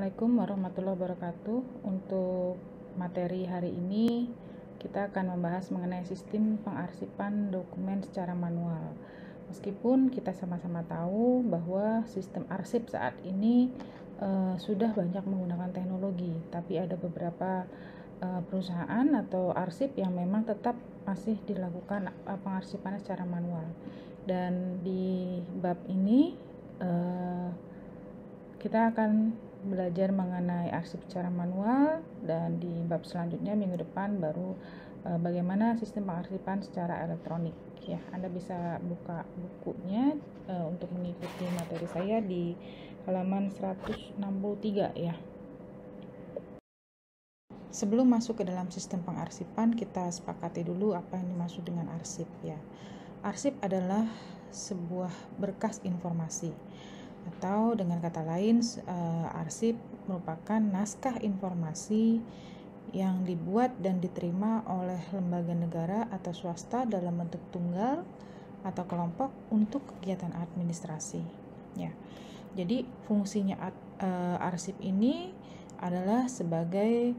Assalamualaikum warahmatullahi wabarakatuh. Untuk materi hari ini kita akan membahas mengenai sistem pengarsipan dokumen secara manual. Meskipun kita sama-sama tahu bahwa sistem arsip saat ini sudah banyak menggunakan teknologi, tapi ada beberapa perusahaan atau arsip yang memang tetap masih dilakukan pengarsipannya secara manual. Dan di bab ini kita akan belajar mengenai arsip secara manual, dan di bab selanjutnya minggu depan baru bagaimana sistem pengarsipan secara elektronik ya. Anda bisa buka bukunya untuk mengikuti materi saya di halaman 163 ya. Sebelum masuk ke dalam sistem pengarsipan, kita sepakati dulu apa yang dimaksud dengan arsip ya. Arsip adalah sebuah berkas informasi, atau dengan kata lain, arsip merupakan naskah informasi yang dibuat dan diterima oleh lembaga negara atau swasta dalam bentuk tunggal atau kelompok untuk kegiatan administrasi. Ya, jadi fungsinya arsip ini adalah sebagai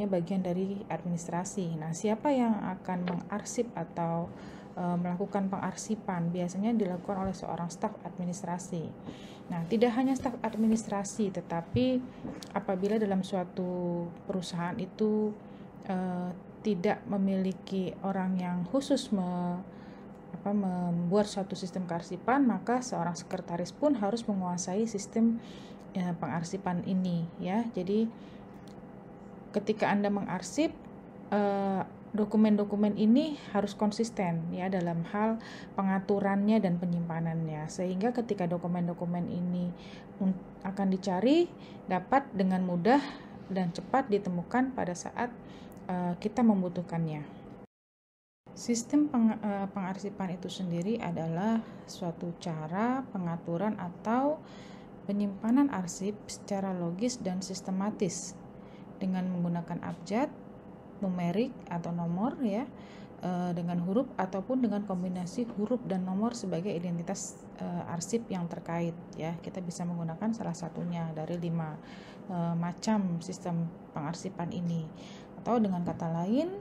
bagian dari administrasi. Nah, siapa yang akan mengarsip atau melakukan pengarsipan? Biasanya dilakukan oleh seorang staf administrasi. Nah, tidak hanya staf administrasi, tetapi apabila dalam suatu perusahaan itu tidak memiliki orang yang khusus membuat suatu sistem kearsipan, maka seorang sekretaris pun harus menguasai sistem pengarsipan ini ya. Jadi ketika Anda mengarsip, dokumen-dokumen ini harus konsisten ya dalam hal pengaturannya dan penyimpanannya, sehingga ketika dokumen-dokumen ini akan dicari, dapat dengan mudah dan cepat ditemukan pada saat kita membutuhkannya. Sistem pengarsipan itu sendiri adalah suatu cara pengaturan atau penyimpanan arsip secara logis dan sistematis dengan menggunakan abjad, numerik atau nomor ya, dengan huruf ataupun dengan kombinasi huruf dan nomor sebagai identitas arsip yang terkait ya. Kita bisa menggunakan salah satunya dari 5 macam sistem pengarsipan ini. Atau dengan kata lain,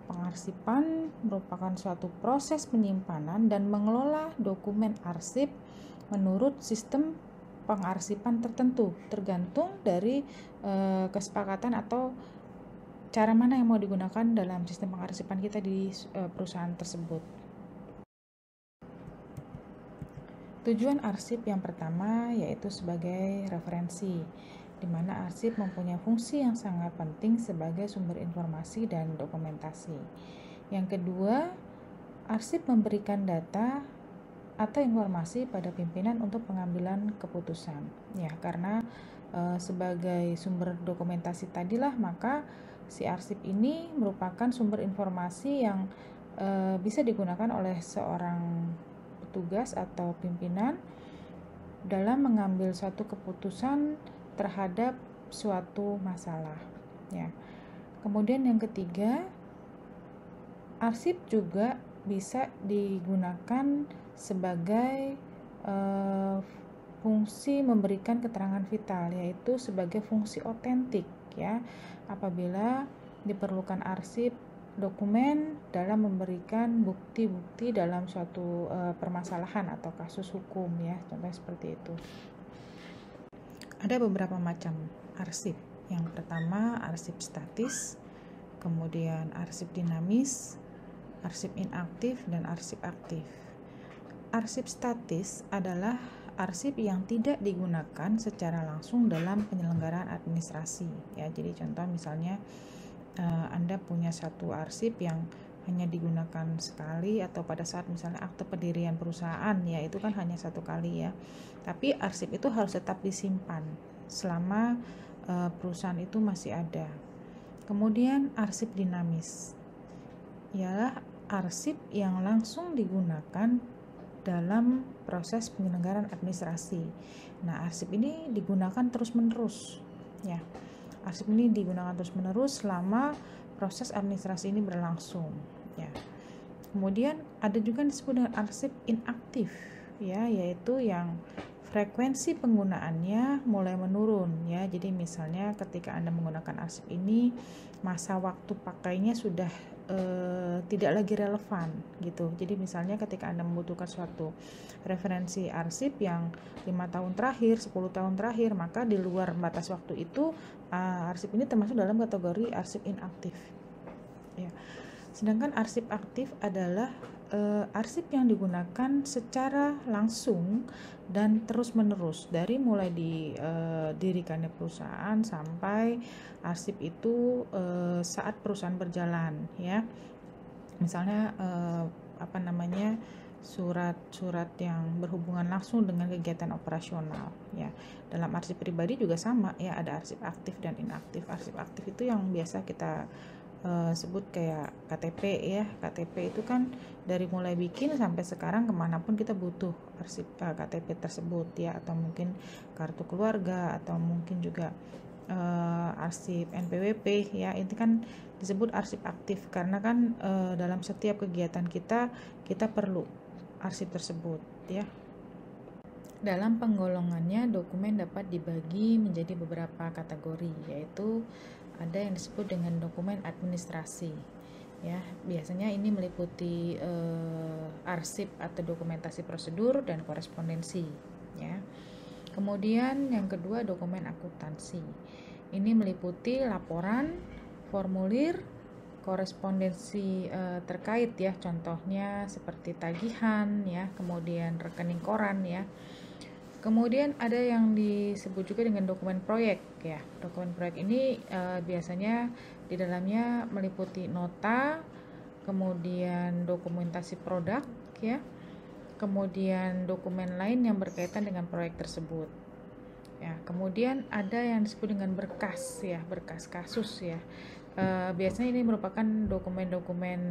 pengarsipan merupakan suatu proses penyimpanan dan mengelola dokumen arsip menurut sistem pengarsipan tertentu, tergantung dari kesepakatan atau cara mana yang mau digunakan dalam sistem pengarsipan kita di perusahaan tersebut. Tujuan arsip yang pertama yaitu sebagai referensi, di mana arsip mempunyai fungsi yang sangat penting sebagai sumber informasi dan dokumentasi. Yang kedua, arsip memberikan data atau informasi pada pimpinan untuk pengambilan keputusan ya, karena sebagai sumber dokumentasi tadilah, maka si arsip ini merupakan sumber informasi yang bisa digunakan oleh seorang petugas atau pimpinan dalam mengambil suatu keputusan terhadap suatu masalah ya. Kemudian yang ketiga, arsip juga bisa digunakan sebagai fungsi memberikan keterangan vital, yaitu sebagai fungsi otentik ya, apabila diperlukan arsip dokumen dalam memberikan bukti-bukti dalam suatu permasalahan atau kasus hukum ya, contohnya seperti itu. Ada beberapa macam arsip. Yang pertama, arsip statis, kemudian arsip dinamis, arsip inaktif, dan arsip aktif. Arsip statis adalah arsip yang tidak digunakan secara langsung dalam penyelenggaraan administrasi ya. Jadi contoh misalnya Anda punya satu arsip yang hanya digunakan sekali, atau pada saat misalnya akte pendirian perusahaan ya, itu kan hanya satu kali ya. Tapi arsip itu harus tetap disimpan selama perusahaan itu masih ada. Kemudian arsip dinamis ialah arsip yang langsung digunakan dalam proses penyelenggaraan administrasi. Nah, arsip ini digunakan terus-menerus ya. Arsip ini digunakan terus-menerus selama proses administrasi ini berlangsung ya. Kemudian ada juga yang disebut dengan arsip inaktif ya, yaitu yang frekuensi penggunaannya mulai menurun ya. Jadi misalnya ketika Anda menggunakan arsip ini, masa waktu pakainya sudah tidak lagi relevan gitu. Jadi misalnya ketika Anda membutuhkan suatu referensi arsip yang 5 tahun terakhir, 10 tahun terakhir, maka di luar batas waktu itu arsip ini termasuk dalam kategori arsip inaktif ya. Sedangkan arsip aktif adalah arsip yang digunakan secara langsung dan terus-menerus dari mulai didirikannya perusahaan sampai arsip itu saat perusahaan berjalan ya. Misalnya surat-surat yang berhubungan langsung dengan kegiatan operasional ya. Dalam arsip pribadi juga sama ya, ada arsip aktif dan inaktif. Arsip aktif itu yang biasa kita sebut kayak KTP ya. KTP itu kan dari mulai bikin sampai sekarang kemanapun kita butuh arsip KTP tersebut ya, atau mungkin kartu keluarga, atau mungkin juga arsip NPWP ya. Itu kan disebut arsip aktif karena kan dalam setiap kegiatan kita perlu arsip tersebut ya. Dalam penggolongannya, dokumen dapat dibagi menjadi beberapa kategori, yaitu ada yang disebut dengan dokumen administrasi ya. Biasanya ini meliputi arsip atau dokumentasi prosedur dan korespondensi ya. Kemudian yang kedua, dokumen akuntansi. Ini meliputi laporan, formulir, korespondensi terkait ya, contohnya seperti tagihan ya, kemudian rekening koran ya. Kemudian ada yang disebut juga dengan dokumen proyek ya. Dokumen proyek ini biasanya di dalamnya meliputi nota, kemudian dokumentasi produk ya, kemudian dokumen lain yang berkaitan dengan proyek tersebut ya. Kemudian ada yang disebut dengan berkas ya, berkas kasus ya. Biasanya ini merupakan dokumen-dokumen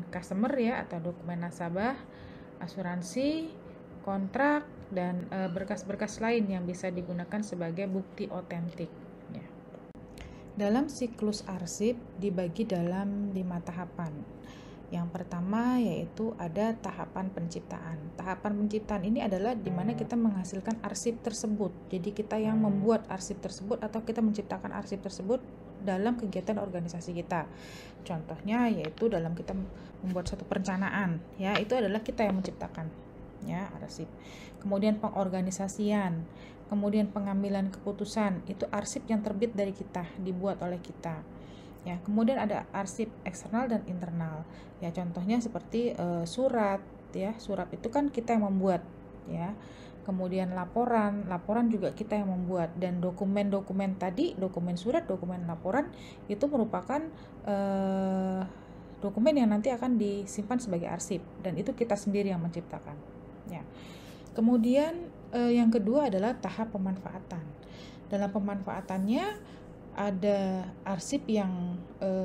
customer ya, atau dokumen nasabah, asuransi, kontrak, dan berkas-berkas lain yang bisa digunakan sebagai bukti otentik ya. Dalam siklus arsip dibagi dalam 5 tahapan. Yang pertama yaitu ada tahapan penciptaan. Tahapan penciptaan ini adalah di mana kita menghasilkan arsip tersebut. Jadi kita yang membuat arsip tersebut atau kita menciptakan arsip tersebut dalam kegiatan organisasi kita. Contohnya yaitu dalam kita membuat satu perencanaan ya, itu adalah kita yang menciptakan ya arsip. Kemudian pengorganisasian, kemudian pengambilan keputusan, itu arsip yang terbit dari kita, dibuat oleh kita ya. Kemudian ada arsip eksternal dan internal ya, contohnya seperti surat ya. Surat itu kan kita yang membuat ya. Kemudian laporan juga kita yang membuat. Dan dokumen-dokumen tadi, dokumen surat, dokumen laporan, itu merupakan dokumen yang nanti akan disimpan sebagai arsip, dan itu kita sendiri yang menciptakan ya. Kemudian yang kedua adalah tahap pemanfaatan. Dalam pemanfaatannya ada arsip yang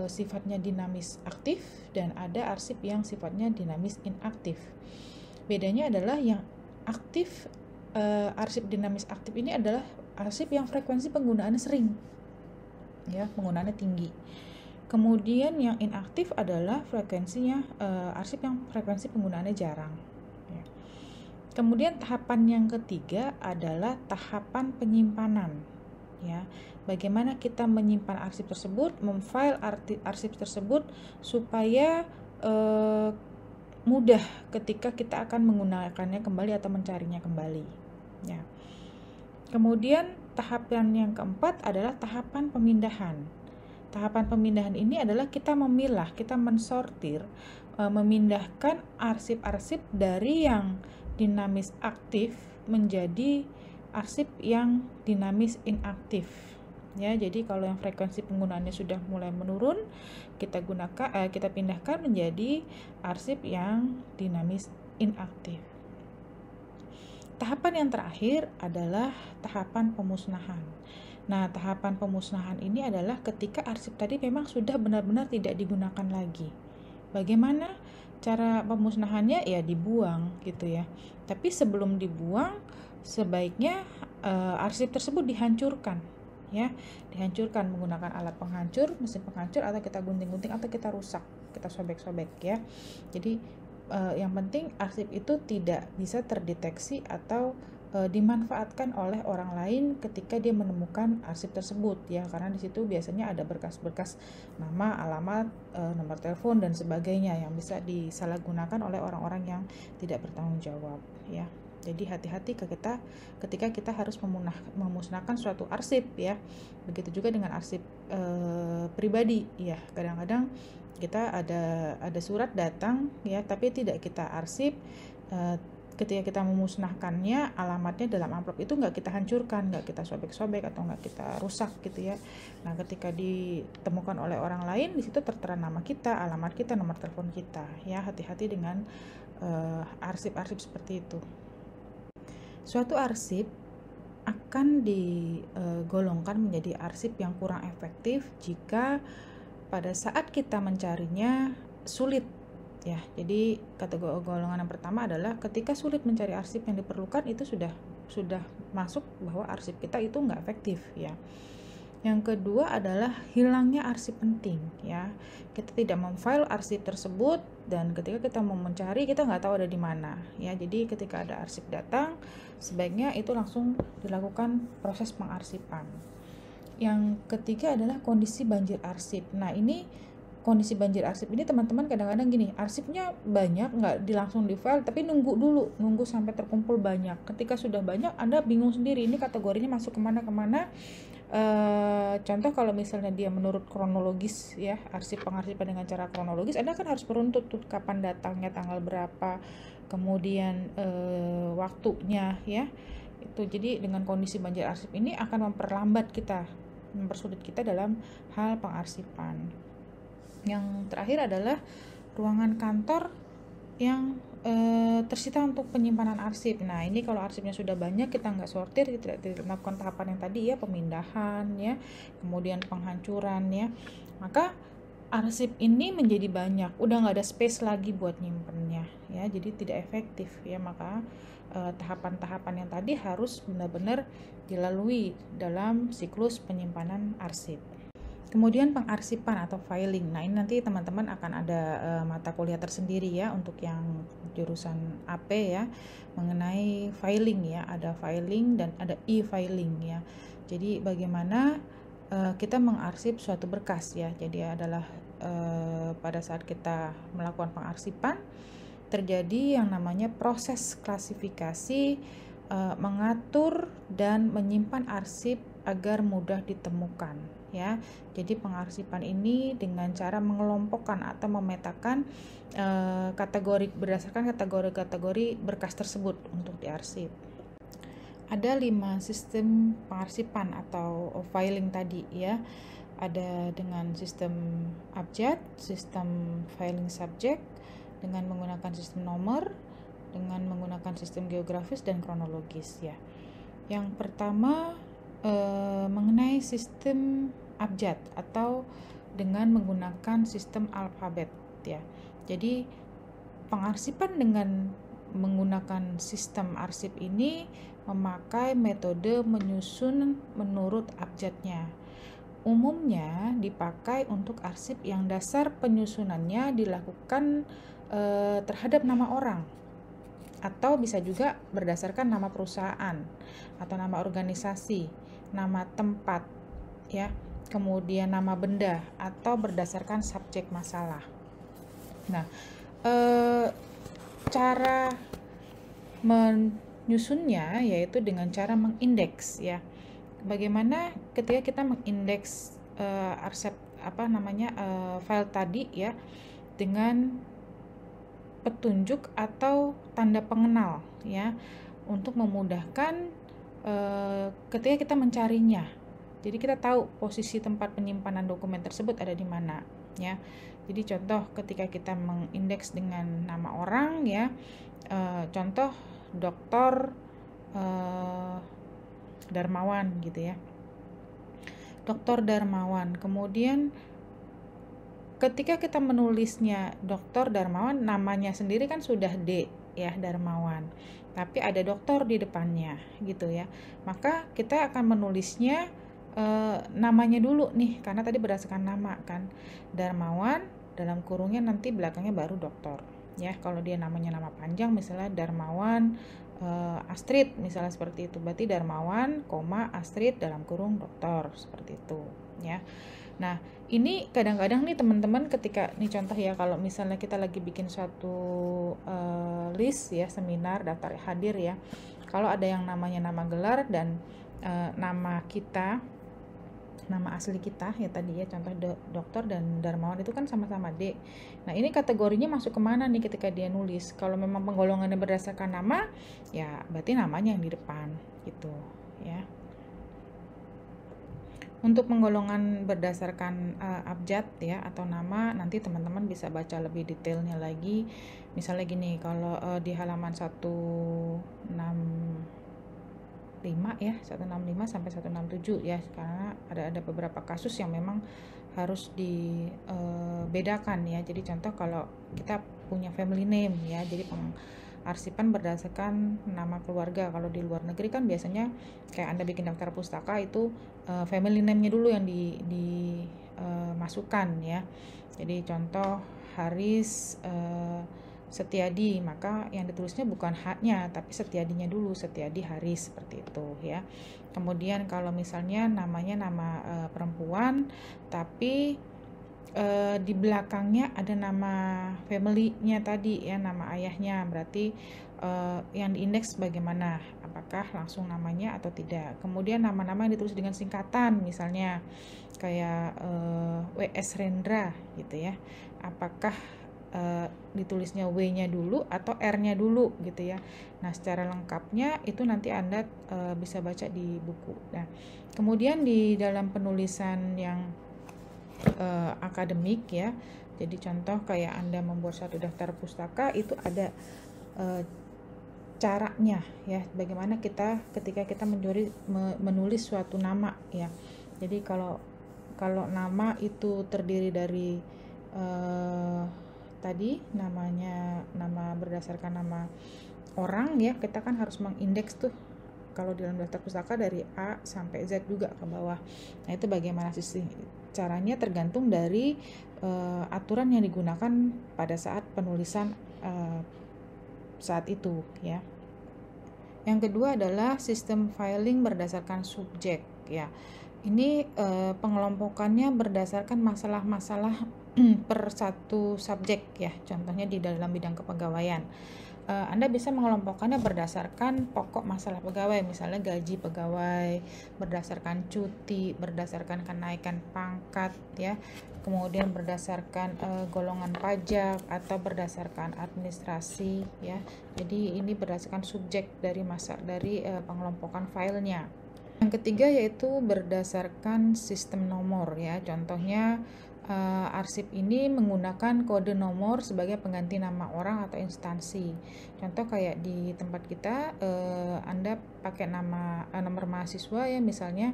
sifatnya dinamis aktif dan ada arsip yang sifatnya dinamis inaktif. Bedanya adalah yang aktif, arsip dinamis aktif ini adalah arsip yang frekuensi penggunaannya sering ya, penggunaannya tinggi. Kemudian yang inaktif adalah frekuensinya arsip yang frekuensi penggunaannya jarang ya. Kemudian tahapan yang ketiga adalah tahapan penyimpanan ya. Bagaimana kita menyimpan arsip tersebut, memfile arsip tersebut supaya mudah ketika kita akan menggunakannya kembali atau mencarinya kembali ya. Kemudian tahapan yang keempat adalah tahapan pemindahan. Tahapan pemindahan ini adalah kita memilah, kita mensortir, memindahkan arsip-arsip dari yang dinamis aktif menjadi arsip yang dinamis inaktif ya. Jadi kalau yang frekuensi penggunaannya sudah mulai menurun, kita pindahkan menjadi arsip yang dinamis inaktif. Tahapan yang terakhir adalah tahapan pemusnahan. Nah, tahapan pemusnahan ini adalah ketika arsip tadi memang sudah benar-benar tidak digunakan lagi. Bagaimana cara pemusnahannya? Ya dibuang gitu ya. Tapi sebelum dibuang, sebaiknya arsip tersebut dihancurkan ya, dihancurkan menggunakan alat penghancur, mesin penghancur, atau kita gunting-gunting, atau kita rusak, kita sobek-sobek ya. Jadi yang penting arsip itu tidak bisa terdeteksi atau dimanfaatkan oleh orang lain ketika dia menemukan arsip tersebut ya, karena di situ biasanya ada berkas-berkas nama, alamat, nomor telepon dan sebagainya yang bisa disalahgunakan oleh orang-orang yang tidak bertanggung jawab ya. Jadi hati-hati ketika kita harus memusnahkan suatu arsip ya. Begitu juga dengan arsip pribadi ya. Kadang-kadang kita ada surat datang ya, tapi tidak kita arsip. Ketika kita memusnahkannya, alamatnya dalam amplop itu nggak kita hancurkan, nggak kita sobek-sobek atau nggak kita rusak gitu ya. Nah, ketika ditemukan oleh orang lain, di situ tertera nama kita, alamat kita, nomor telepon kita ya. Hati-hati dengan arsip-arsip seperti itu. Suatu arsip akan digolongkan menjadi arsip yang kurang efektif jika pada saat kita mencarinya sulit ya. Jadi kategori golongan yang pertama adalah ketika sulit mencari arsip yang diperlukan, itu sudah masuk bahwa arsip kita itu nggak efektif ya. Yang kedua adalah hilangnya arsip penting ya. Kita tidak memfile arsip tersebut dan ketika kita mau mencari kita nggak tahu ada di mana ya. Jadi ketika ada arsip datang, sebaiknya itu langsung dilakukan proses pengarsipan. Yang ketiga adalah kondisi banjir arsip. Nah, ini kondisi banjir arsip ini teman-teman kadang-kadang gini, arsipnya banyak nggak langsung di file, tapi nunggu sampai terkumpul banyak. Ketika sudah banyak, Anda bingung sendiri ini kategorinya masuk kemana. Contoh kalau misalnya dia menurut kronologis ya, arsip pengarsipan dengan cara kronologis, Anda kan harus beruntut tuh kapan datangnya, tanggal berapa, kemudian waktunya ya. Itu jadi dengan kondisi banjir arsip ini akan mempersulit kita dalam hal pengarsipan. Yang terakhir adalah ruangan kantor yang tersita untuk penyimpanan arsip. Nah, ini kalau arsipnya sudah banyak, kita nggak sortir, kita tidak melakukan tahapan yang tadi ya, pemindahan ya, kemudian penghancuran ya, maka arsip ini menjadi banyak, udah nggak ada space lagi buat nyimpennya ya, jadi tidak efektif ya. Maka tahapan-tahapan yang tadi harus benar-benar dilalui dalam siklus penyimpanan arsip. Kemudian pengarsipan atau filing. Nah, ini nanti teman-teman akan ada mata kuliah tersendiri ya untuk yang jurusan AP ya, mengenai filing ya. Ada filing dan ada e-filing ya. Jadi bagaimana kita mengarsip suatu berkas ya. Jadi adalah pada saat kita melakukan pengarsipan terjadi yang namanya proses klasifikasi, mengatur dan menyimpan arsip agar mudah ditemukan ya. Jadi pengarsipan ini dengan cara mengelompokkan atau memetakan kategori berdasarkan kategori-kategori berkas tersebut untuk diarsip. Ada 5 sistem pengarsipan atau filing tadi ya. Ada dengan sistem abjad, sistem filing subject, dengan menggunakan sistem nomor, dengan menggunakan sistem geografis dan kronologis ya. Yang pertama mengenai sistem abjad atau dengan menggunakan sistem alfabet ya. Jadi pengarsipan dengan menggunakan sistem arsip ini memakai metode menyusun menurut abjadnya. Umumnya dipakai untuk arsip yang dasar penyusunannya dilakukan terhadap nama orang, atau bisa juga berdasarkan nama perusahaan atau nama organisasi, nama tempat ya, kemudian nama benda, atau berdasarkan subjek masalah. Nah, cara menyusunnya yaitu dengan cara mengindeks ya. Bagaimana ketika kita mengindeks file tadi ya, dengan petunjuk atau tanda pengenal ya, untuk memudahkan ketika kita mencarinya. Jadi kita tahu posisi tempat penyimpanan dokumen tersebut ada di mana ya. Jadi contoh ketika kita mengindeks dengan nama orang ya, contoh Dr. Darmawan gitu ya, Dr. Darmawan. Kemudian ketika kita menulisnya Dr. Darmawan, namanya sendiri kan sudah D ya, Darmawan, tapi ada dokter di depannya gitu ya. Maka kita akan menulisnya namanya dulu nih, karena tadi berdasarkan nama kan, Darmawan dalam kurungnya, nanti belakangnya baru dokter ya. Kalau dia namanya nama panjang misalnya Darmawan Astrid misalnya seperti itu, berarti Darmawan, Astrid dalam kurung dokter, seperti itu ya. Nah, ini kadang-kadang nih teman-teman ketika nih contoh ya, kalau misalnya kita lagi bikin suatu list ya, seminar, daftar hadir ya. Kalau ada yang namanya nama gelar dan nama kita, nama asli kita ya tadi ya, contoh dokter dan Darmawan itu kan sama-sama D. Nah, ini kategorinya masuk kemana nih ketika dia nulis? Kalau memang penggolongannya berdasarkan nama, ya berarti namanya yang di depan gitu ya. Untuk penggolongan berdasarkan abjad ya atau nama, nanti teman-teman bisa baca lebih detailnya lagi. Misalnya gini, kalau di halaman 165 ya, 165 sampai 167 ya, karena ada beberapa kasus yang memang harus dibedakan ya. Jadi contoh kalau kita punya family name ya, jadi arsipan berdasarkan nama keluarga. Kalau di luar negeri kan biasanya kayak Anda bikin daftar pustaka itu family name-nya dulu yang dimasukkan ya. Jadi contoh Haris Setiadi, maka yang ditulisnya bukan H-nya tapi Setiadinya dulu, Setiadi Haris, seperti itu ya. Kemudian kalau misalnya namanya nama perempuan tapi di belakangnya ada nama family-nya tadi ya, nama ayahnya, berarti yang diindeks bagaimana, apakah langsung namanya atau tidak. Kemudian nama-nama yang ditulis dengan singkatan, misalnya kayak W.S. Rendra gitu ya, apakah ditulisnya W-nya dulu atau R-nya dulu gitu ya. Nah, secara lengkapnya itu nanti Anda bisa baca di buku. Nah, kemudian di dalam penulisan yang akademik ya, jadi contoh kayak Anda membuat satu daftar pustaka, itu ada caranya ya, bagaimana kita ketika kita menulis suatu nama ya. Jadi kalau nama itu terdiri dari tadi namanya, nama berdasarkan nama orang ya, kita kan harus mengindeks tuh kalau dalam daftar pustaka dari A sampai Z juga ke bawah. Nah, itu bagaimana sih caranya, tergantung dari aturan yang digunakan pada saat penulisan saat itu ya. Yang kedua adalah sistem filing berdasarkan subjek ya. Ini pengelompokannya berdasarkan masalah-masalah per satu subjek ya. Contohnya di dalam bidang kepegawaian. Anda bisa mengelompokkannya berdasarkan pokok masalah pegawai, misalnya gaji pegawai, berdasarkan cuti, berdasarkan kenaikan pangkat ya, kemudian berdasarkan golongan pajak atau berdasarkan administrasi ya. Jadi ini berdasarkan subjek dari pengelompokan filenya. Yang ketiga yaitu berdasarkan sistem nomor ya. Contohnya arsip ini menggunakan kode nomor sebagai pengganti nama orang atau instansi. Contoh kayak di tempat kita Anda pakai nomor mahasiswa ya misalnya,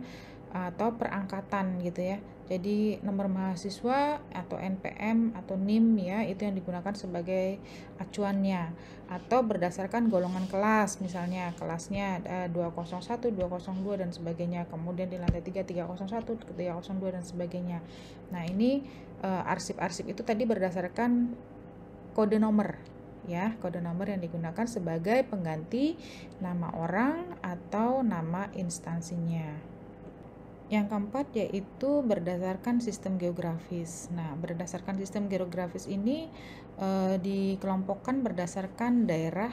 atau perangkatan gitu ya. Jadi nomor mahasiswa atau NPM atau NIM ya, itu yang digunakan sebagai acuannya. Atau berdasarkan golongan kelas, misalnya kelasnya 201, 202 dan sebagainya. Kemudian di lantai 3, 301, 302 dan sebagainya. Nah, ini arsip-arsip itu tadi berdasarkan kode nomor ya, kode nomor yang digunakan sebagai pengganti nama orang atau nama instansinya. Yang keempat yaitu berdasarkan sistem geografis. Nah, berdasarkan sistem geografis ini dikelompokkan berdasarkan daerah,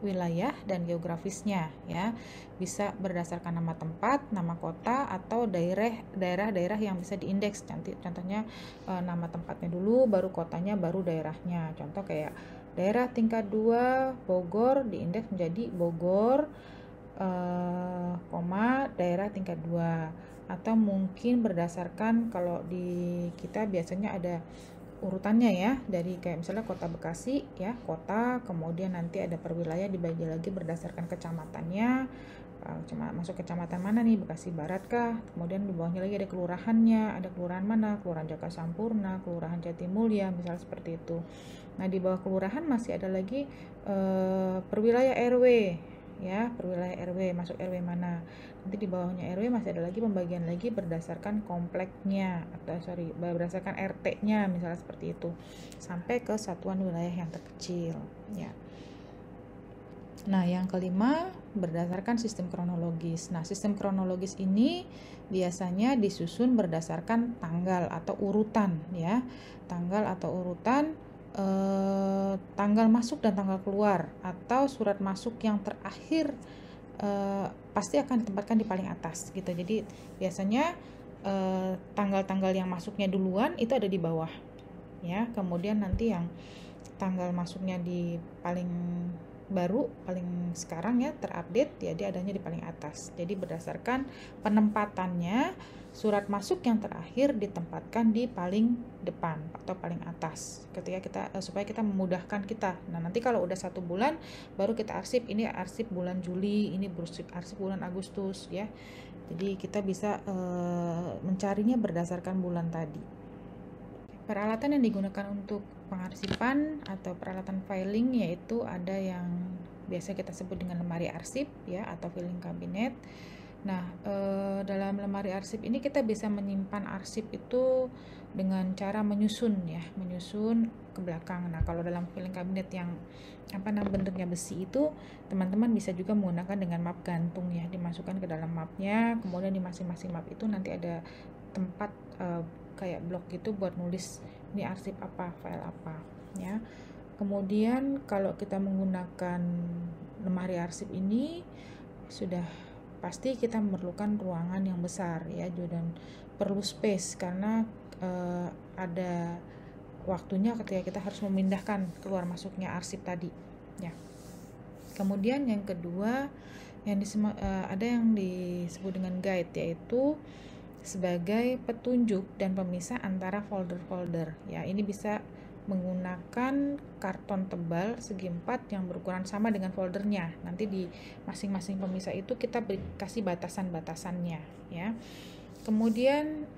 wilayah dan geografisnya ya. Bisa berdasarkan nama tempat, nama kota atau daerah-daerah yang bisa diindeks. Contohnya nama tempatnya dulu, baru kotanya, baru daerahnya. Contoh kayak daerah tingkat 2 Bogor diindeks menjadi Bogor, daerah tingkat 2. Atau mungkin berdasarkan, kalau di kita biasanya ada urutannya ya, dari kayak misalnya kota Bekasi ya, kota, kemudian nanti ada per wilayah dibagi lagi berdasarkan kecamatannya, masuk kecamatan mana nih, Bekasi Barat kah, kemudian di bawahnya lagi ada kelurahannya, ada kelurahan mana, kelurahan Jaka Sampurna, kelurahan Jatimulya, misalnya seperti itu. Nah, di bawah kelurahan masih ada lagi per wilayah RW ya, per wilayah RW, masuk RW mana. Nanti di bawahnya RW masih ada lagi pembagian lagi berdasarkan kompleknya atau berdasarkan RT-nya misalnya seperti itu, sampai ke satuan wilayah yang terkecil ya. Nah, yang kelima berdasarkan sistem kronologis. Nah, sistem kronologis ini biasanya disusun berdasarkan tanggal atau urutan ya. Tanggal atau urutan tanggal masuk dan tanggal keluar, atau surat masuk yang terakhir pasti akan ditempatkan di paling atas gitu. Jadi biasanya tanggal-tanggal yang masuknya duluan itu ada di bawah ya. Kemudian nanti yang tanggal masuknya di paling baru, paling sekarang ya, terupdate ya, dia adanya di paling atas. Jadi berdasarkan penempatannya, surat masuk yang terakhir ditempatkan di paling depan atau paling atas ketika kita supaya kita memudahkan kita. Nah, nanti kalau udah 1 bulan baru kita arsip, ini arsip bulan Juli, ini arsip bulan Agustus ya. Jadi kita bisa mencarinya berdasarkan bulan tadi. Peralatan yang digunakan untuk pengarsipan atau peralatan filing yaitu ada yang biasa kita sebut dengan lemari arsip ya, atau filing cabinet. Nah, dalam lemari arsip ini kita bisa menyimpan arsip itu dengan cara menyusun ya, menyusun ke belakang. Nah, kalau dalam filing cabinet yang bentuknya besi itu, teman-teman bisa juga menggunakan dengan map gantung ya, dimasukkan ke dalam mapnya, kemudian di masing-masing map itu nanti ada tempat kayak blok gitu buat nulis ini arsip apa, file apa ya. Kemudian kalau kita menggunakan lemari arsip ini sudah pasti kita memerlukan ruangan yang besar ya, dan perlu space karena ada waktunya ketika kita harus memindahkan keluar masuknya arsip tadi ya. Kemudian yang kedua ada yang disebut dengan guide, yaitu sebagai petunjuk dan pemisah antara folder-folder ya. Ini bisa menggunakan karton tebal segi 4 yang berukuran sama dengan foldernya. Nanti di masing-masing pemisah itu kita kasih batasan-batasannya ya. Kemudian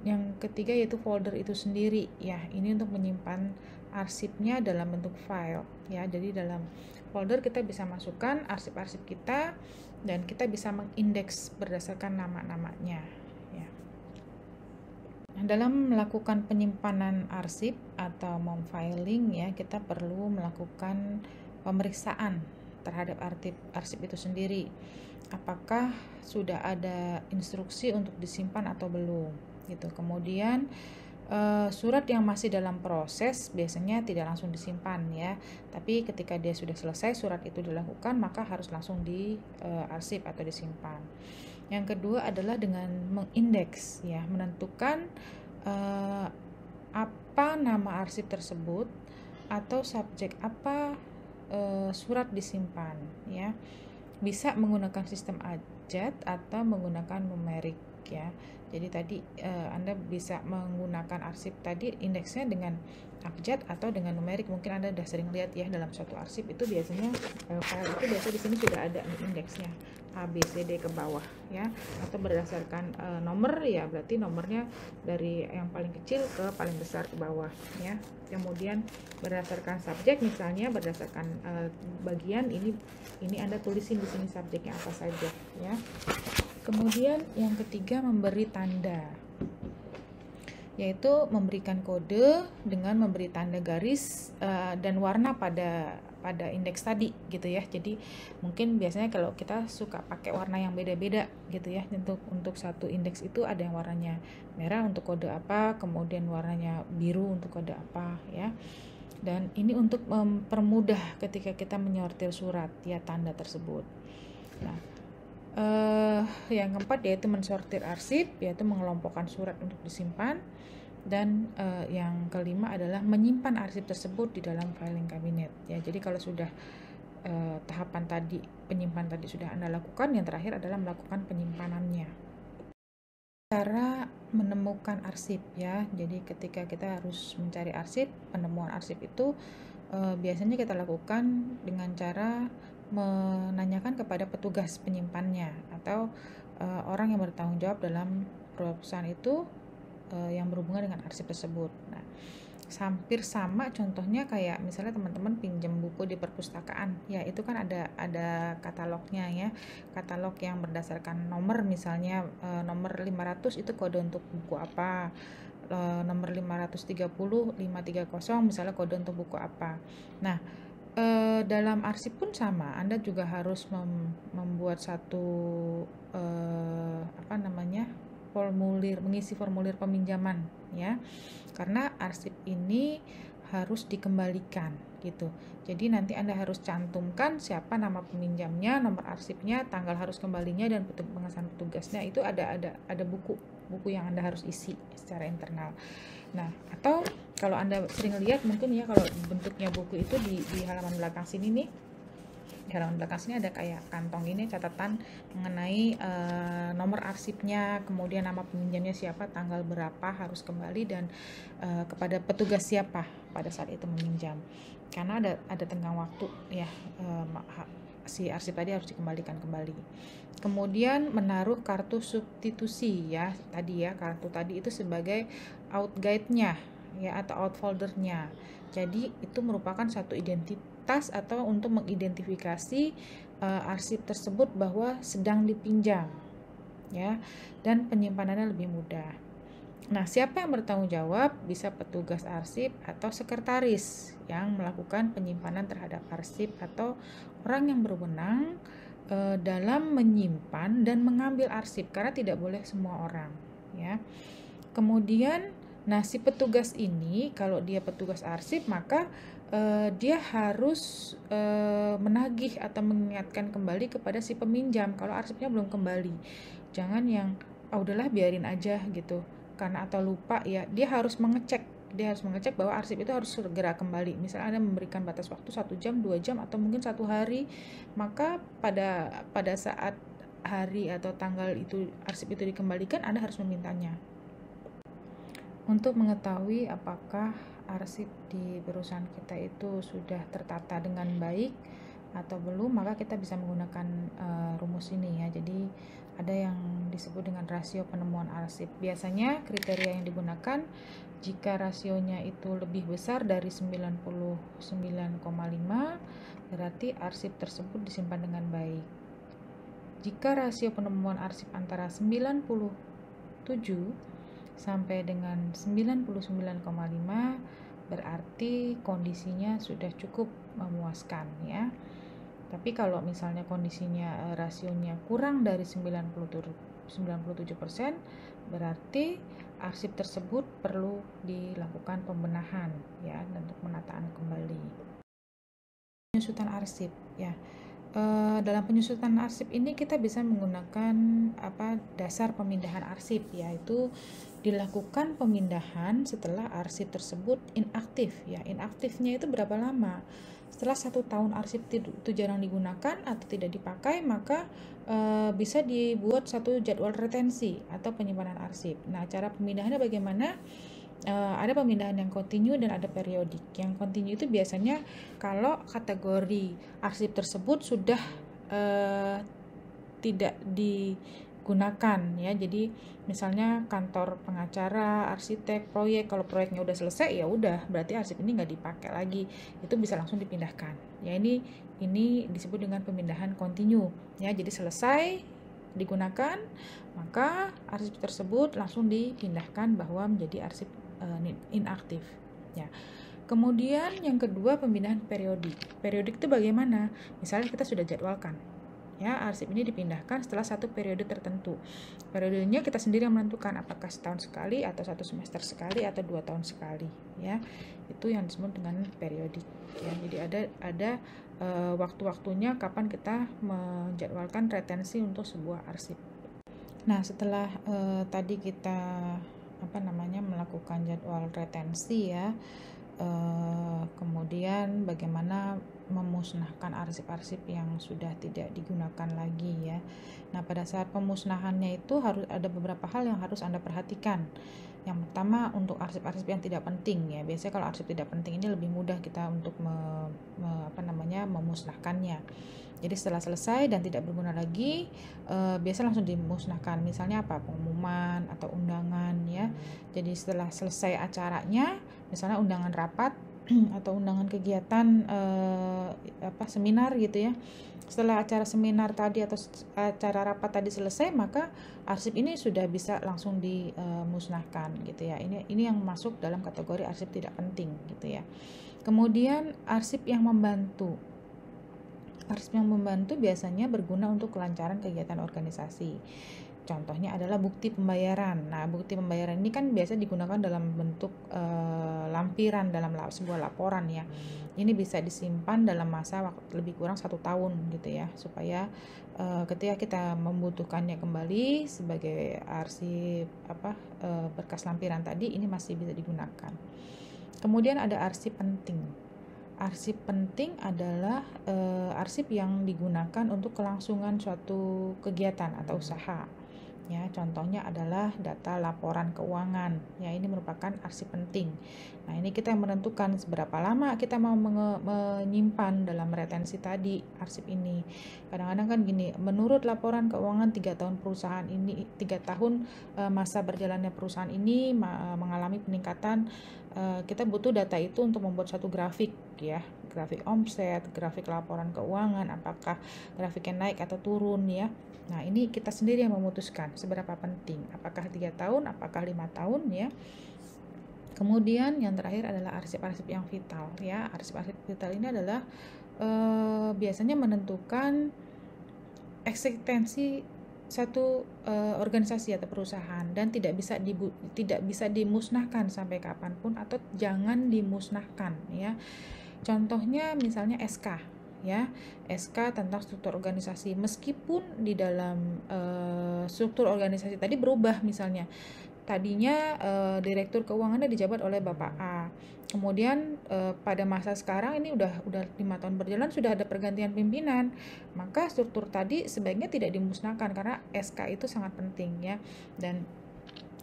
yang ketiga yaitu folder itu sendiri ya. Ini untuk menyimpan arsipnya dalam bentuk file ya. Jadi dalam folder kita bisa masukkan arsip-arsip kita dan kita bisa mengindeks berdasarkan nama-namanya. Dalam melakukan penyimpanan arsip atau memfiling ya, kita perlu melakukan pemeriksaan terhadap arsip itu sendiri. Apakah sudah ada instruksi untuk disimpan atau belum gitu. Kemudian surat yang masih dalam proses biasanya tidak langsung disimpan ya, tapi ketika dia sudah selesai surat itu dilakukan, maka harus langsung diarsip atau disimpan. Yang kedua adalah dengan mengindeks ya, menentukan apa nama arsip tersebut atau subjek apa surat disimpan ya. Bisa menggunakan sistem abjad atau menggunakan numerik ya. Jadi tadi Anda bisa menggunakan arsip tadi indeksnya dengan abjad atau dengan numerik. Mungkin Anda sudah sering lihat ya, dalam suatu arsip itu biasanya file itu biasa di sini sudah ada indeksnya A, B, C, D ke bawah ya, atau berdasarkan nomor ya, berarti nomornya dari yang paling kecil ke paling besar ke bawah ya. Kemudian berdasarkan subjek, misalnya berdasarkan bagian ini Anda tulisin di sini subjeknya apa saja ya. Kemudian yang ketiga memberi tanda, yaitu memberikan kode dengan memberi tanda garis dan warna pada indeks tadi gitu ya. Jadi mungkin biasanya kalau kita suka pakai warna yang beda-beda gitu ya, untuk satu indeks itu ada yang warnanya merah untuk kode apa, kemudian warnanya biru untuk kode apa ya. Dan ini untuk mempermudah ketika kita menyortir surat ya, tanda tersebut. Nah, yang keempat yaitu mensortir arsip, yaitu mengelompokkan surat untuk disimpan. Dan yang kelima adalah menyimpan arsip tersebut di dalam filing cabinet ya. Jadi kalau sudah tahapan tadi, penyimpan tadi sudah Anda lakukan, yang terakhir adalah melakukan penyimpanannya. Cara menemukan arsip ya. Jadi ketika kita harus mencari arsip, penemuan arsip itu biasanya kita lakukan dengan cara menanyakan kepada petugas penyimpannya atau orang yang bertanggung jawab dalam perusahaan itu yang berhubungan dengan arsip tersebut. Nah, hampir sama contohnya kayak misalnya teman-teman pinjam buku di perpustakaan ya, itu kan ada katalognya ya, katalog yang berdasarkan nomor, misalnya nomor 500 itu kode untuk buku apa, nomor 530 misalnya kode untuk buku apa. Nah, dalam arsip pun sama, Anda juga harus membuat satu mengisi formulir peminjaman ya, karena arsip ini harus dikembalikan gitu. Jadi nanti Anda harus cantumkan siapa nama peminjamnya, nomor arsipnya, tanggal harus kembalinya, dan pengesahan petugasnya. Itu ada buku yang Anda harus isi secara internal. Nah, atau kalau Anda sering lihat mungkin ya, kalau bentuknya buku itu di halaman belakang sini nih, di halaman belakang sini ada kayak kantong ini, catatan mengenai nomor arsipnya, kemudian nama peminjamnya siapa, tanggal berapa harus kembali, dan kepada petugas siapa pada saat itu meminjam. Karena ada tenggang waktu ya, si arsip tadi harus dikembalikan kembali. Kemudian menaruh kartu substitusi ya, kartu tadi itu sebagai out guide-nya ya, atau out folder-nya. Jadi itu merupakan satu identitas atau untuk mengidentifikasi arsip tersebut bahwa sedang dipinjam ya, dan penyimpanannya lebih mudah. Nah, siapa yang bertanggung jawab? Bisa petugas arsip atau sekretaris yang melakukan penyimpanan terhadap arsip, atau orang yang berwenang dalam menyimpan dan mengambil arsip, karena tidak boleh semua orang ya. Kemudian si petugas ini, kalau dia petugas arsip, maka dia harus menagih atau mengingatkan kembali kepada si peminjam kalau arsipnya belum kembali. Jangan yang udahlah biarin aja gitu, karena atau lupa ya. Dia harus mengecek bahwa arsip itu harus segera kembali. Misalnya Anda memberikan batas waktu 1 jam, 2 jam, atau mungkin 1 hari, maka pada saat hari atau tanggal itu arsip itu dikembalikan, Anda harus memintanya. Untuk mengetahui apakah arsip di perusahaan kita itu sudah tertata dengan baik atau belum, maka kita bisa menggunakan rumus ini ya. Jadi ada yang disebut dengan rasio penemuan arsip. Biasanya kriteria yang digunakan, jika rasionya itu lebih besar dari 99,5, berarti arsip tersebut disimpan dengan baik. Jika rasio penemuan arsip antara 97 sampai dengan 99,5, berarti kondisinya sudah cukup memuaskan ya. Tapi kalau misalnya kondisinya rasionya kurang dari 97%, berarti arsip tersebut perlu dilakukan pembenahan ya, untuk penataan kembali. Penyusutan arsip ya. Dalam penyusutan arsip ini kita bisa menggunakan dasar pemindahan arsip, yaitu dilakukan pemindahan setelah arsip tersebut inaktif ya. Inaktifnya itu berapa lama? Setelah 1 tahun arsip itu jarang digunakan atau tidak dipakai, maka bisa dibuat satu jadwal retensi atau penyimpanan arsip. Nah, cara pemindahannya bagaimana? Ada pemindahan yang kontinu dan ada periodik. Yang kontinu itu biasanya kalau kategori arsip tersebut sudah tidak digunakan ya. Jadi misalnya kantor pengacara, arsitek, proyek, kalau proyeknya udah selesai ya udah, berarti arsip ini nggak dipakai lagi, itu bisa langsung dipindahkan ya. Ini disebut dengan pemindahan kontinu ya. Jadi selesai digunakan, maka arsip tersebut langsung dipindahkan bahwa menjadi arsip inaktif ya. Kemudian yang kedua, pemindahan periodik. Periodik itu bagaimana? Misalnya kita sudah jadwalkan ya, arsip ini dipindahkan setelah satu periode tertentu. Periodenya kita sendiri yang menentukan, apakah setahun sekali atau 1 semester sekali atau 2 tahun sekali ya. Itu yang disebut dengan periodik ya. Jadi ada waktu-waktunya kapan kita menjadwalkan retensi untuk sebuah arsip. Nah, setelah tadi kita melakukan jadwal retensi ya, kemudian bagaimana memusnahkan arsip-arsip yang sudah tidak digunakan lagi ya. Nah, pada saat pemusnahannya itu harus ada beberapa hal yang harus Anda perhatikan. Yang pertama, untuk arsip-arsip yang tidak penting ya. Biasanya kalau arsip tidak penting ini lebih mudah kita untuk memusnahkannya. Jadi setelah selesai dan tidak berguna lagi, biasa langsung dimusnahkan. Misalnya pengumuman atau undangan ya. Jadi setelah selesai acaranya, misalnya undangan rapat, atau undangan kegiatan seminar gitu ya. Setelah acara seminar tadi atau acara rapat tadi selesai, maka arsip ini sudah bisa langsung dimusnahkan gitu ya. Ini yang masuk dalam kategori arsip tidak penting gitu ya. Kemudian arsip yang membantu. Arsip yang membantu biasanya berguna untuk kelancaran kegiatan organisasi. Contohnya adalah bukti pembayaran. Nah, bukti pembayaran ini kan biasa digunakan dalam bentuk lampiran dalam sebuah laporan ya. Ini bisa disimpan dalam masa waktu lebih kurang 1 tahun gitu ya, supaya ketika kita membutuhkannya kembali sebagai arsip berkas lampiran tadi, ini masih bisa digunakan. Kemudian ada arsip penting. Arsip penting adalah arsip yang digunakan untuk kelangsungan suatu kegiatan atau usaha. Ya, contohnya adalah data laporan keuangan. Ya, ini merupakan arsip penting. Nah, ini kita yang menentukan seberapa lama kita mau menyimpan dalam retensi tadi arsip ini. Kadang-kadang kan gini, menurut laporan keuangan 3 tahun perusahaan ini, 3 tahun masa berjalannya perusahaan ini mengalami peningkatan. Kita butuh data itu untuk membuat satu grafik ya, grafik omset, grafik laporan keuangan, apakah grafiknya naik atau turun ya. Nah, ini kita sendiri yang memutuskan seberapa penting, apakah 3 tahun, apakah 5 tahun ya. Kemudian yang terakhir adalah arsip-arsip yang vital ya. Arsip-arsip vital ini adalah biasanya menentukan eksistensi satu organisasi atau perusahaan dan tidak bisa dimusnahkan sampai kapanpun atau jangan dimusnahkan ya. Contohnya misalnya SK ya, SK tentang struktur organisasi, meskipun di dalam struktur organisasi tadi berubah, misalnya tadinya direktur keuangannya dijabat oleh Bapak A, kemudian pada masa sekarang ini udah 5 tahun berjalan, sudah ada pergantian pimpinan, maka struktur tadi sebaiknya tidak dimusnahkan karena SK itu sangat penting ya, dan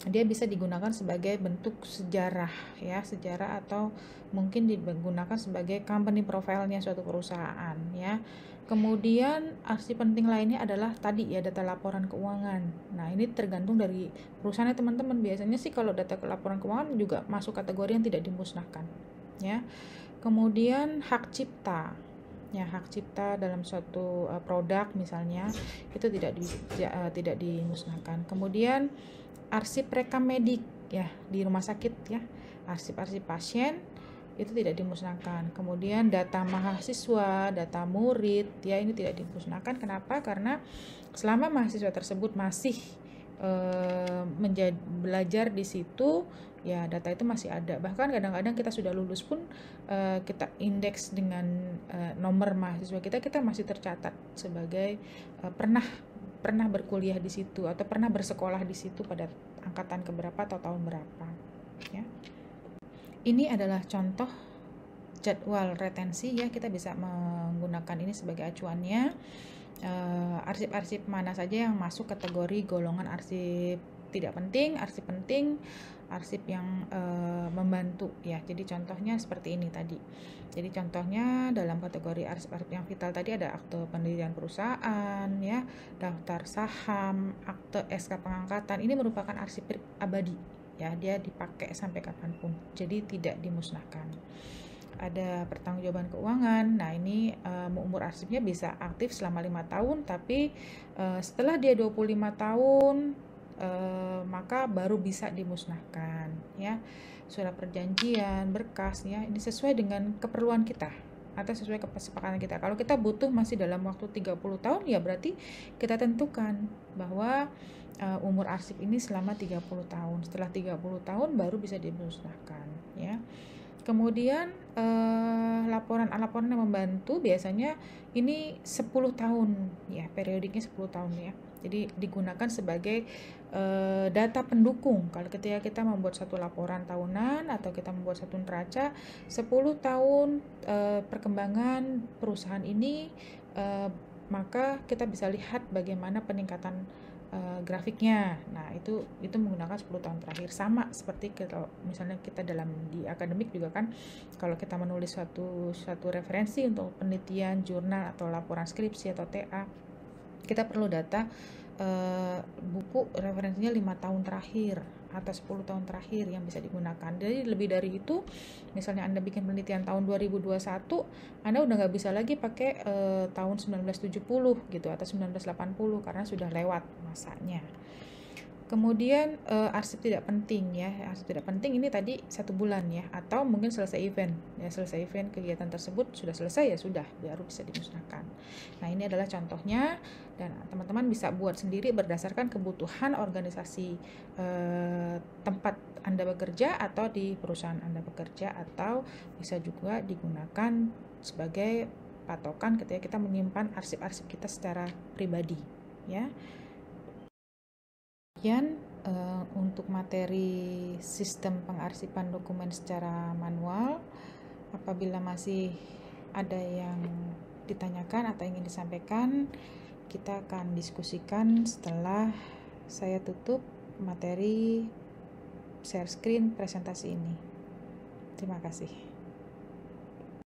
dia bisa digunakan sebagai bentuk sejarah ya, sejarah atau mungkin digunakan sebagai company profile-nya suatu perusahaan ya. Kemudian arsip penting lainnya adalah tadi ya, data laporan keuangan. Nah, ini tergantung dari perusahaannya teman-teman. Biasanya sih kalau data laporan keuangan juga masuk kategori yang tidak dimusnahkan ya. Kemudian hak cipta. Ya, hak cipta dalam suatu produk misalnya itu tidak dimusnahkan. Kemudian arsip rekam medik ya di rumah sakit ya, arsip-arsip pasien itu tidak dimusnahkan. Kemudian data mahasiswa, data murid ya, ini tidak dimusnahkan. Kenapa? Karena selama mahasiswa tersebut masih belajar di situ ya, data itu masih ada. Bahkan kadang-kadang kita sudah lulus pun kita indeks dengan nomor mahasiswa kita masih tercatat sebagai pernah berkuliah di situ atau pernah bersekolah di situ pada angkatan keberapa atau tahun berapa ya. Ini adalah contoh jadwal retensi ya, kita bisa menggunakan ini sebagai acuannya. Arsip-arsip mana saja yang masuk kategori golongan arsip tidak penting, arsip penting, arsip yang membantu ya. Jadi contohnya seperti ini tadi. Jadi contohnya dalam kategori arsip-arsip yang vital tadi ada akte pendirian perusahaan ya, daftar saham, akte SK pengangkatan. Ini merupakan arsip abadi ya, dia dipakai sampai kapanpun. Jadi tidak dimusnahkan. Ada pertanggungjawaban keuangan. Nah, ini umur arsipnya bisa aktif selama 5 tahun, tapi setelah dia 25 tahun maka baru bisa dimusnahkan ya. Surat perjanjian, berkas ya, ini sesuai dengan keperluan kita atau sesuai kesepakatan kita. Kalau kita butuh masih dalam waktu 30 tahun ya berarti kita tentukan bahwa umur arsip ini selama 30 tahun. Setelah 30 tahun baru bisa dimusnahkan ya. Kemudian laporan-laporan yang membantu biasanya ini 10 tahun ya, periodiknya 10 tahun ya. Jadi digunakan sebagai data pendukung kalau ketika kita membuat satu laporan tahunan atau kita membuat satu neraca 10 tahun perkembangan perusahaan ini, maka kita bisa lihat bagaimana peningkatan grafiknya. Nah, itu menggunakan 10 tahun terakhir. Sama seperti kalau misalnya kita di akademik juga kan, kalau kita menulis suatu referensi untuk penelitian, jurnal atau laporan skripsi atau TA, kita perlu data buku referensinya 5 tahun terakhir atau 10 tahun terakhir yang bisa digunakan. Jadi lebih dari itu, misalnya Anda bikin penelitian tahun 2021, Anda udah nggak bisa lagi pakai tahun 1970 gitu atau 1980 karena sudah lewat masanya. Kemudian arsip tidak penting ya, arsip tidak penting ini tadi 1 bulan ya, atau mungkin selesai event ya, selesai event kegiatan tersebut sudah selesai ya sudah, baru bisa dimusnahkan. Nah ini adalah contohnya dan teman-teman bisa buat sendiri berdasarkan kebutuhan organisasi tempat Anda bekerja atau di perusahaan Anda bekerja, atau bisa juga digunakan sebagai patokan ketika kita menyimpan arsip-arsip kita secara pribadi ya. Kemudian untuk materi sistem pengarsipan dokumen secara manual, apabila masih ada yang ditanyakan atau ingin disampaikan, kita akan diskusikan setelah saya tutup materi share screen presentasi ini. Terima kasih.